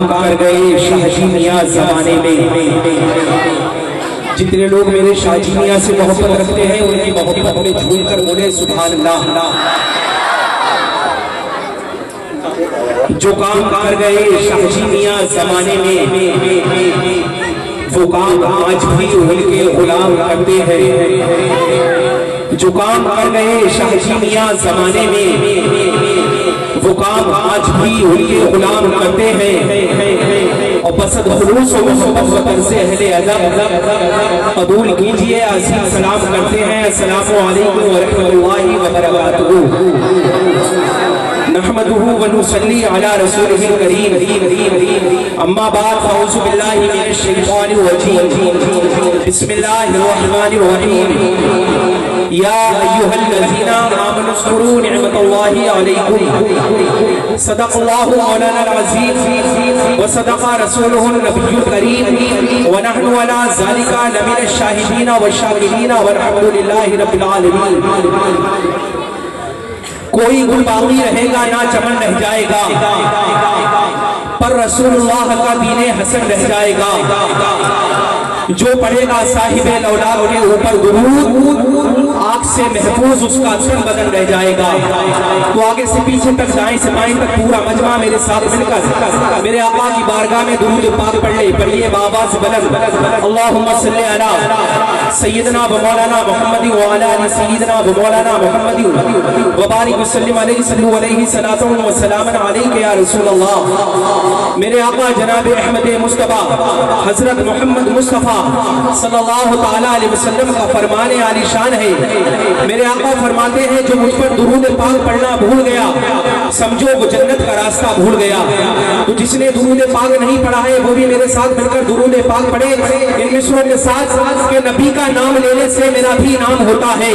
کر گئے شاہ جی میاں زمانے میں۔ جتنے لوگ میرے شاہ جی میاں سے محبت رکھتے ہیں ان کی محبت میں جھوم کر بولے سبحان اللہ۔ جو کام کر گئے شاہ جی میاں زمانے میں وہ کام آج بھی ان کے غلام کرتے ہیں۔ جو کام کر گئے شاہ جی میاں زمانے میں وہ کام آج بھی ان کے غلام کرتے ہیں۔ اور بسد خلوص و محبت سے اہل ادب قبول کیجئے، عزیز سلام کرتے ہیں۔ السلام علیکم ورحمۃ اللہ وبرکاتہ۔ نحمده ونصلي على رسوله الكريم، اما بعد فاعوذ بالله من الشيطان الرجيم، بسم الله الرحمن الرحيم۔ يا ايها الذين امنوا اذكروا نعمة الله عليكم، صدق الله مولانا العظيم وصدق رسوله النبي الكريم، ونحن على ذلك لمن الشاهدين والشاكرين والحمد لله رب العالمين۔ کوئی گل باقی رہے گا نہ چمن رہ جائے گا، پر رسول اللہ کا دین حسن رہ جائے گا۔ جو پڑھے گا صاحب الاولاد کے اوپر درود، آگ سے محفوظ اس کا تن بدن رہ جائے گا۔ تو آگے سے پیچھے تک دائیں سے بائیں تک پورا مجمع میرے ساتھ مل کر میرے آقا کی بارگاہ میں درود پاک پڑھ لے، پڑھیے بآواز بلند، اللہم صلی علی سیدنا و مولانا محمد وعلی آل سیدنا و مولانا محمد وبارک وسلم علیہ صلی علیہ صلاۃ و سلام علیک یا رسول اللہ۔ میرے آقا جناب احمد مصطفیٰ حضرت محمد مصطفیٰ صلی اللہ تعالیٰ علیہ وسلم کا فرمان عالی شان ہے۔ میرے آقا فرماتے ہیں جو مجھ پر درود پاک پڑھنا بھول گیا سمجھو وہ جنت کا راستہ بھول گیا۔ تو جس نے درود پاک نہیں پڑھا ہے وہ بھی میرے ساتھ مل کر درود پاک پڑھے ان مصروں کے ساتھ کہ نبی کا نام لینے سے میرا بھی نام ہوتا ہے،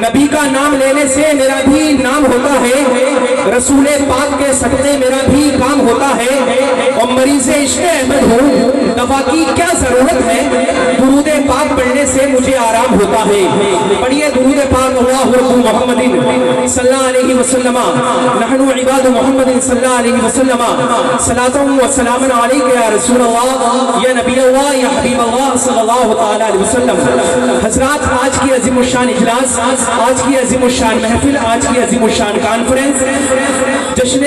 نبی کا نام لینے سے میرا بھی نام ہوتا ہے، رسول پاک کے صدقے میرا بھی کام ہوتا ہے، اور مریض عشق احمد ہوں دوا کی کیا ضرورت ہے، درود پاک پڑھنے سے مجھے آرام ہوتا ہے۔ پڑھیے درود پاک، اللہ رب محمد صلی اللہ علیہ وسلم، نحن عباد محمد صلی اللہ علیہ وسلم، صلاۃ و سلام علیک یا رسول اللہ یا نبی اللہ یا حبیب اللہ صلی اللہ تعالیٰ علیہ وسلم۔ حضرات آج کی عظیم الشان اجلاس، آج کی عظیم الشان محفل، آج کی عظیم الشان کانفرنس جشن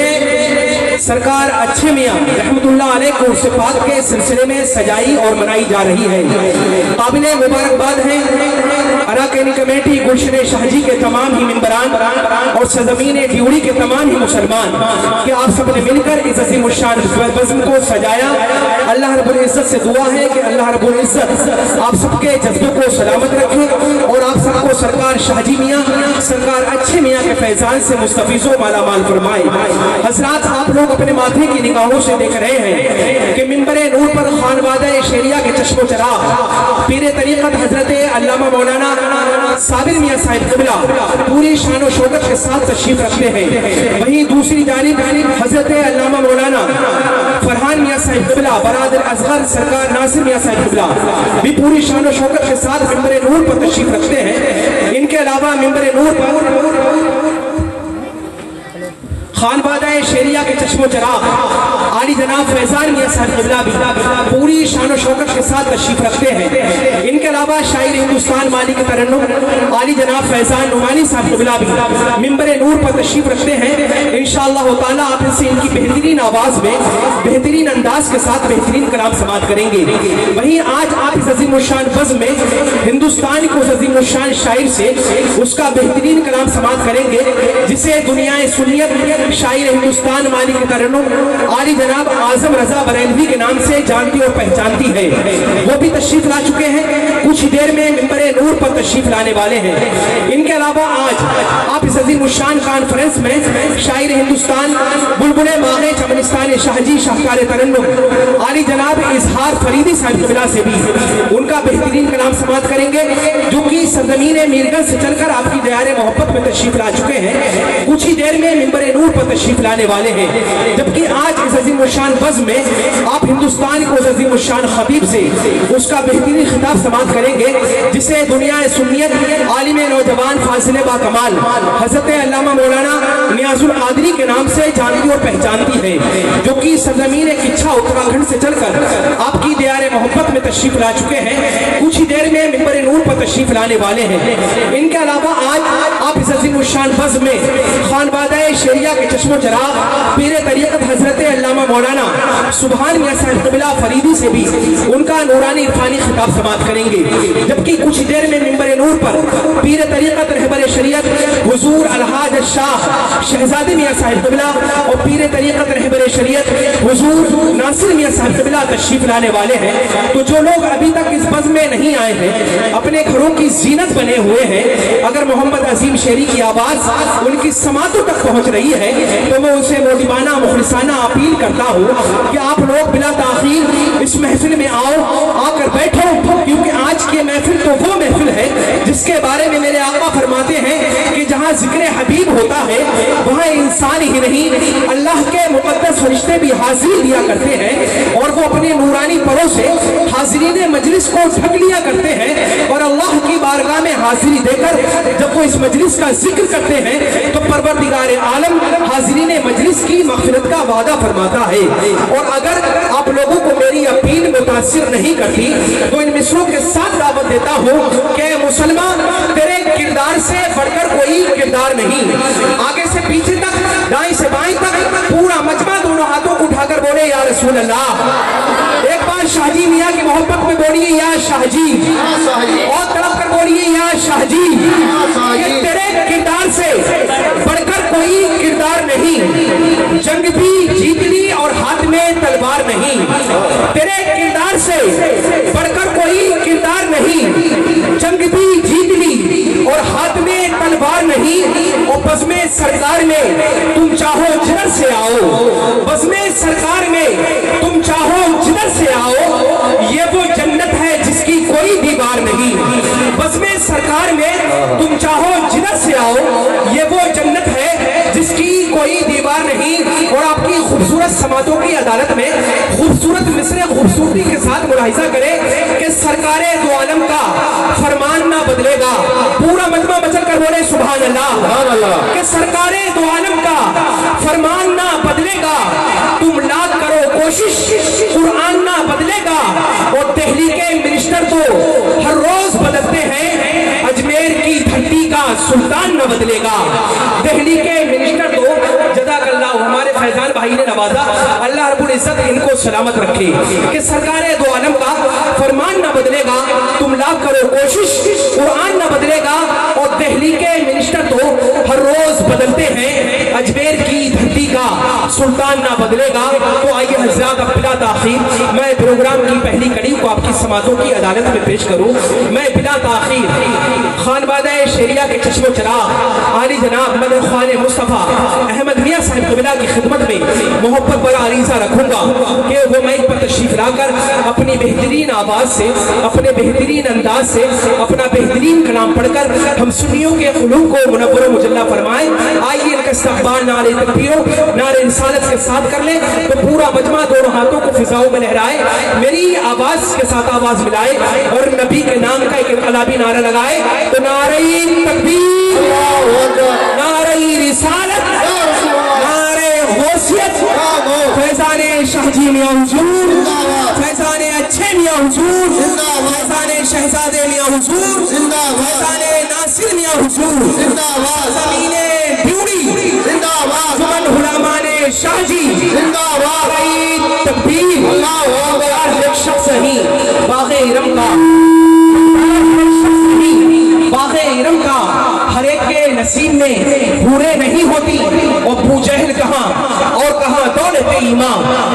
سرکار اچھے میاں رحمت اللہ علیہ کو عرص پاک کے سلسلے میں سجائی اور منائی جا رہی ہے۔ قابل مبارکباد ہے اراکینی کمیٹی گلشن شاہ جی کے تمام ہی ممبران اور سرزمین ڈیوڑی کے تمام ہی مسلمان کہ آپ سب نے مل کر اس عظیم الشان بزم کو سجایا۔ اللہ رب العزت سے دعا ہے کہ اللہ رب العزت آپ سب کے جذبے کو سلامت رکھے اور آپ سب کو سرکار شاہ جی میاں سرکار اچھے میاں کے فیضان سے مستفیض و مالا مال فرمائے۔ حضرات آپ لوگ اپنے ماتھے کی نگاہوں سے دیکھ رہے ہیں کہ منبر نور پر خانوادہ شہریہ کے چشم و چراغ پیر طریقت حضرت علامہ مولانا صابر میاں صاحب قبلہ پوری شان و شوکت کے ساتھ تشریف رکھتے ہیں۔ وہیں دوسری جانب حضرت علامہ مولانا فرحان میاں صاحب قبلہ برادر اصغر سرکار ناصر میاں صاحب قبلہ بھی پوری شان و شوکت کے ساتھ منبر نور پر تشریف رکھتے ہیں۔ ان کے علاوہ منبر نور پر خانوادہ شہریہ کے چشم و چراغ عالی جناب فیضان میاں صاحب قبلہ بھی پوری شان و شوکت کے ساتھ تشریف رکھتے ہیں۔ ان کے علاوہ شاعر ہندوستان مالک ترنم عالی جناب فیضان نعمانی صاحب قبلہ بھی منبر نور پر تشریف رکھتے ہیں۔ انشاءاللہ تعالیٰ آپ ان سے ان کی بہترین آواز میں بہترین انداز کے ساتھ بہترین کلام سماعت کریں گے۔ وہیں آج آپ اس عظیم الشان بزم میں ہندوستان کو اس عظیم الشان شاعر سے اس کا بہترین کلام سماعت کریں گے جسے دنیا سنیت شاعر ہندوستان مالک ترنم عالی جناب اعظم رضا بریلوی کے نام سے جانتی اور پہچانتی ہے۔ وہ بھی تشریف لا چکے ہیں، کچھ دیر میں منبر نور پر تشریف لانے والے ہیں۔ ان کے علاوہ آج آپ اس عظیم الشان کانفرنس میں شاعر ہندوستان بلبل باغ چمنستان شاہ جی شاہکار ترنم عالی جناب اظہار فریدی صاحب قبلہ سے بھی ان کا بہترین کلام کلام سماعت کریں گے جو کہ سرزمین میرگنج سے چل کر آپ کی دیار محبت میں تشریف لا چکے ہیں، کچھ ہی دیر میں منبر نور پر تشریف لانے والے ہیں، جبکہ آج اس عظیم الشان بزم میں آپ ہندوستان کو اس عظیم الشان خطیب سے اس کا بہترین خطاب سماعت کریں گے جسے دنیا سنیت عالم نوجوان فاضل با کمال حضرت علامہ مولانا نیاز القادری کے نام سے جانتی اور پہچانتی ہے، جو کہ سرزمین کچھا اتراکھنڈ سے چل کر آپ کی دیار محبت میں تشریف لا چکے ہیں، کچھ ہی دیر میں منبر نور پر تشریف لانے والے ہیں۔ ان کے علاوہ آج آپ اس عظیم الشان بزم میں خانوادہ شریعہ کے چشم و چراغ پیر طریقت حضرت علامہ مولانا سبحان میاں صاحب قبلہ فریدی سے بھی ان کا نورانی عرفانی خطاب سماعت کریں گے، جبکہ کچھ دیر میں منبر نور پر پیر طریقت رہبر شریعت حضور الحاج الشاہ شہزادی میاں صاحب قبلہ اور پیر طریقت رہبر شریعت حضور ناصر میاں صاحب قبلہ تشریف لانے والے ہیں۔ تو جو لوگ ابھی تک اس بزم میں نہیں آئے ہیں، اپنے گھروں کی زینت بنے ہوئے ہیں، اگر محمد عظیم شیری کی آواز ان کی سماعتوں تک پہنچ رہی ہے تو میں ان سے موڈبانہ مخلصانہ اپیل کرتا ہوں کہ آپ لوگ بلا تاخیر اس محفل میں آ کر بیٹھو، کیونکہ آج کی محفل تو وہ محفل ہے جس کے بارے میں میرے آقا فرماتے ہیں کہ جہاں ذکر حبیب ہوتا ہے وہاں انسان ہی نہیں اللہ کے مقدس فرشتے بھی حاضری دیا کرتے ہیں، اور وہ اپنے نورانی پروں سے حاضرین مجلس کو ڈھک لیا کرتے ہیں، اور اللہ کی بارگاہ میں حاضری دے کر جب وہ اس مجلس کا ذکر کرتے ہیں تو پروردگار عالم حاضرین مجلس کی مغفرت کا وعدہ فرماتا ہے۔ اور اگر آپ لوگوں کو میری اپیل متاثر نہیں کرتی تو ان مصروں کے ساتھ دعوت دیتا ہوں کہ مسلمان تیرے کردار سے بڑھ کر کوئی کردار نہیں، آگے سے پیچھے تک دائیں سے بائیں تک پورا مجمع دونوں ہاتھوں کو اٹھا کر بولے یا رسول اللہ، ایک بار شاہ جی میاں کی محبت میں بولیے یا شاہ جی، اور طرف کر بولیے یا شاہ جی، کہ تیرے کردار سے بڑھ کر کوئی کردار نہیں، جنگ بھی جیت لی اور ہاتھ میں تلوار نہیں، تیرے کردار سے بڑھ کر کوئی کردار نہیں، جنگ بھی جیت لی اور ہاتھ میں تلوار نہیں، اور بزم سرکار میں تم چاہو جدھر سے آؤ، بزم سرکار میں تم چاہو جدھر سے آؤ، یہ وہ جنت ہے جس کی کوئی دیوار نہیں، بزم سرکار میں تم چاہو جدھر سے آؤ، یہ وہ جنت ہے جس کی کوئی دیوار نہیں۔ اور آپ کی خوبصورت سماعتوں کی عدالت میں خوبصورت مصرع خوبصورتی کے ساتھ ملاحظہ کرے کہ سرکار دو عالم کا فرمان نہ بدلے گا، پورا مجمع بچل کر بولے سبحان اللہ، کہ سرکار دو عالم کا فرمان نہ بدلے گا، تم لاکھ کرو کوشش قرآن نہ بدلے گا، اور دہلی کے منسٹر تو ہر روز بدلتے ہیں، اجمیر کی دھرتی کا سلطان نہ بدلے گا، دہلی کے منسٹر تو جزاک اللہ ہمارے فیضان بھائی نے نوازا، اللہ رب العزت ان کو سلامت رکھے، کہ سرکار دو عالم کا فرمان نہ بدلے گا، تم لاکھ کرو کوشش قرآن نہ بدلے گا، اور دہلی کے منسٹر تو ہر روز بدلتے ہیں، اجمیر کی دھرتی کا سلطان نہ بدلے گا۔ تو آئیے حضرات اب بلا تاخیر میں پروگرام کی پہلی کڑی کو آپ کی سماعتوں کی عدالت میں پیش کروں، میں بلا تاخیر خانوادہ شریعہ کے چشم و چراغ عالی جناب مدد خوان مصطفیٰ احمد میاں صاحب قبلہ کی خدمت میں محبت بڑا عریضہ رکھوں گا کہ وہ مائک پر تشریف لا کر اپنی بہترین آواز سے، اپنے بہترین انداز سے، اپنا بہترین کلام پڑھ کر ہم سنیوں کے قلوب کو منور و مجلہ فرمائیں۔ آئیے ان کا استقبال نعرے تکبیر نعرے رسالت کے ساتھ کر لیں، تو پورا مجمع دونوں ہاتھوں کو فضاؤں میں لہرائے، میری آواز کے ساتھ آواز ملائے اور نبی کے نام کا ایک انقلابی نعرہ لگائے، تو نعرہ تکبیر، نعرہ رسالت، نعرہ غوثیت، فیضان شاہ جی میاں حضور، فیضان اچھے میاں حضور، فیضان شہزادے میاں حضور، فیضان ناصر میاں حضور، زمین بیوڑی، زمن غلامان شاہ جی، تکبیر، ایک شخص ہی باغ ارم کا، باغ ارم کا ہر ایک کے نصیب میں پورے نہیں ہوتی، اور ابو جہل کہاں اور کہاں دولت ایمان،